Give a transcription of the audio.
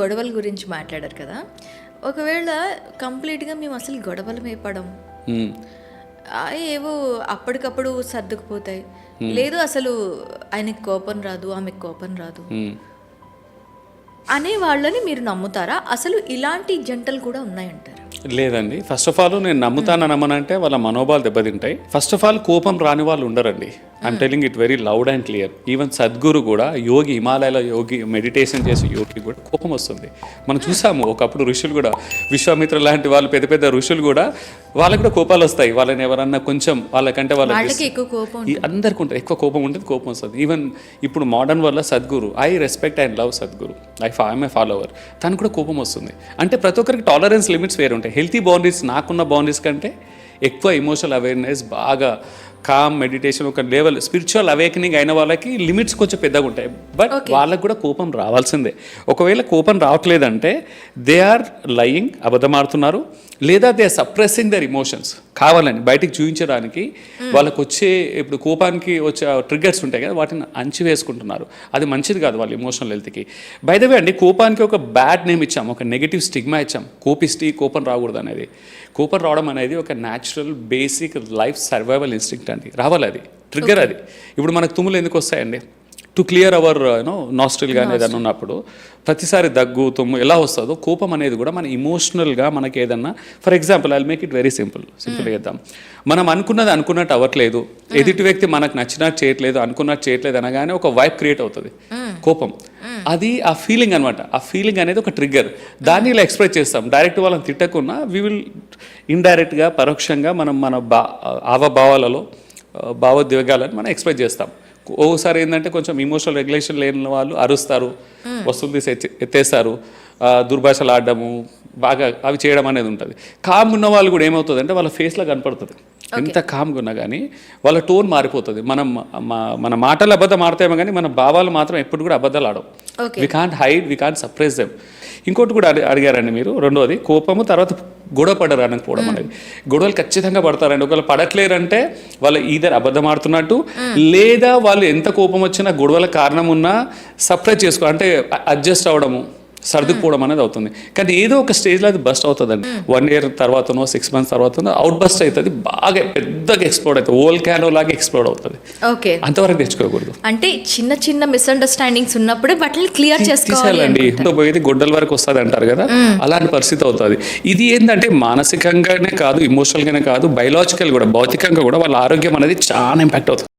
గొడవల గురించి మాట్లాడారు కదా, ఒకవేళ కంప్లీట్గా మేము అసలు గొడవలు మేపడం ఏవో అప్పటికప్పుడు సర్దుకుపోతాయి, లేదు అసలు ఆయనకి కోపం రాదు ఆమెకు కోపం రాదు అనే వాళ్ళని మీరు నమ్ముతారా? అసలు ఇలాంటి జంటలు కూడా ఉన్నాయంటారు? లేదండి. ఫస్ట్ ఆఫ్ ఆల్ నేను నమ్మనంటే వాళ్ళ మనోభావాలు దెబ్బతింటాయి. ఫస్ట్ ఆఫ్ ఆల్ కోపం రాని వాళ్ళు ఉండరండి. I'm telling it very loud and clear. Even Sadhguru కూడా యోగి, హిమాలయాల యోగి, మెడిటేషన్ చేసే యోగి కూడా కోపం వస్తుంది. మనం చూసాము ఒకప్పుడు ఋషులు కూడా, విశ్వామిత్ర లాంటి వాళ్ళు పెద్ద పెద్ద ఋషులు కూడా వాళ్ళకి కూడా కోపాలు వస్తాయి. వాళ్ళని ఎవరన్నా కొంచెం వాళ్ళకంటే వాళ్ళకి అందరికీ ఉంటుంది, ఎక్కువ కోపం ఉంటుంది, కోపం వస్తుంది. ఈవెన్ ఇప్పుడు మోడర్న్ వల్ల Sadhguru, I respect and love Sadhguru, I'm a follower, తను కూడా కోపం వస్తుంది. అంటే ప్రతి ఒక్కరికి టాలరెన్స్ లిమిట్స్ వేరు ఉంటాయి. హెల్తీ బౌండరీస్, నాకున్న బౌండరీస్ కంటే ఎక్కువ ఎమోషనల్ అవేర్నెస్, బాగా కామ్ మెడిటేషన్, ఒక లెవెల్ స్పిరిచువల్ అవేకనింగ్ అయిన వాళ్ళకి లిమిట్స్ కొంచెం పెద్దగా ఉంటాయి. బట్ వాళ్ళకు కూడా కోపం రావాల్సిందే. ఒకవేళ కోపం రావట్లేదంటే దే ఆర్ లయింగ్, అబద్ధమాడుతున్నారు, లేదా they are suppressing their emotions. కావాలని బయటికి చూపించడానికి వాళ్ళకు వచ్చే, ఇప్పుడు కోపానికి వచ్చే ట్రిగ్గర్స్ ఉంటాయి కదా, వాటిని అణిచివేసుకుంటున్నారు. అది మంచిది కాదు వాళ్ళ ఇమోషనల్ హెల్త్కి. బై ద వే అండి, కోపానికి ఒక బ్యాడ్ నేమ్ ఇచ్చాం, ఒక నెగిటివ్ స్టిగ్మా ఇచ్చాం. కోపిస్తే కోపం రాకూడదు అనేది. కోపం రావడం అనేది ఒక natural basic life survival instinct అండి. రావాలి, అది ట్రిగ్గర్. అది ఇప్పుడు మనకు తుమ్ములు ఎందుకు వస్తాయండి? టు క్లియర్ అవర్ నాస్ట్రిల్ కానీ ఏదైనా ఉన్నప్పుడు ప్రతిసారి దగ్గు తుమ్ము ఎలా వస్తుందో కోపం అనేది కూడా మన ఇమోషనల్గా మనకి ఏదన్నా, for example I will make it very సింపుల్గా చేద్దాం. మనం అనుకున్నది అనుకున్నట్టు అవ్వట్లేదు, ఎదుటి వ్యక్తి మనకు నచ్చినట్టు చేయట్లేదు, అనుకున్నట్టు చేయట్లేదు అనగానే ఒక వైబ్ క్రియేట్ అవుతుంది, కోపం. అది ఆ ఫీలింగ్ అనమాట. ఆ ఫీలింగ్ అనేది ఒక ట్రిగ్గర్. దాన్ని ఇలా ఎక్స్ప్రెస్ చేస్తాం. డైరెక్ట్ వాళ్ళని తిట్టకున్నా వి విల్ ఇండైరెక్ట్గా, పరోక్షంగా మనం మన హావభావాలలో భావోద్వేగాలను మనం ఎక్స్ప్రెస్ చేస్తాం. ఓసారి ఏంటంటే కొంచెం ఇమోషనల్ రెగ్యులేషన్ లేని వాళ్ళు అరుస్తారు, వస్తువులు తీసి ఎత్తేస్తారు, దుర్భాషలు ఆడడము, బాగా అవి చేయడం అనేది ఉంటుంది. కామ్గా ఉన్న వాళ్ళు కూడా ఏమవుతుంది అంటే వాళ్ళ ఫేస్లో కనపడుతుంది. ఎంత కామ్గా ఉన్నా కానీ వాళ్ళ టోన్ మారిపోతుంది. మన మాటలు అబద్ధం ఆడతామో కానీ మన భావాలు మాత్రం ఎప్పుడు కూడా అబద్ధాలు ఆడవు. We can't hide, we can't suppress them. ఇంకోటి కూడా అడిగారండి మీరు, రెండోది కోపము, తర్వాత గొడవ పడరు అనకపోవడం అనేది. గొడవలు ఖచ్చితంగా పడతారండి. ఒకవేళ పడట్లేరంటే వాళ్ళు ఈధర్ అబద్ధం ఆడుతున్నట్టు, లేదా వాళ్ళు ఎంత కోపం వచ్చినా గొడవల కారణం ఉన్నా సప్రెస్ చేసుకో, అంటే అడ్జస్ట్ అవ్వడము, సర్దుకుపోవడం అనేది అవుతుంది. కానీ ఏదో ఒక స్టేజ్లో అది బస్ట్ అవుతుందండి. 1 year తర్వాతనో 6 months తర్వాతనో అవుట్ బస్ట్ అవుతుంది, బాగా పెద్దగా ఎక్స్ప్లోడ్ అవుతుంది, ఓల్ క్యానో లాగా ఎక్స్ప్లోడ్ అవుతుంది. ఓకే, అంతవరకు తెచ్చుకోకూడదు. అంటే చిన్న చిన్న మిస్అండర్స్టాండింగ్స్ ఉన్నప్పుడే వాటిని క్లియర్ చేసుకోవాలండి. ఇంట్లో పోయేది గొడ్డల వరకు వస్తుంది అంటారు కదా, అలాంటి పరిస్థితి అవుతుంది. ఇది ఏంటంటే మానసికంగానే కాదు, ఇమోషనల్గానే కాదు, బయలాజికల్ కూడా, భౌతికంగా కూడా వాళ్ళ ఆరోగ్యం అనేది చాలా ఇంపాక్ట్ అవుతుంది.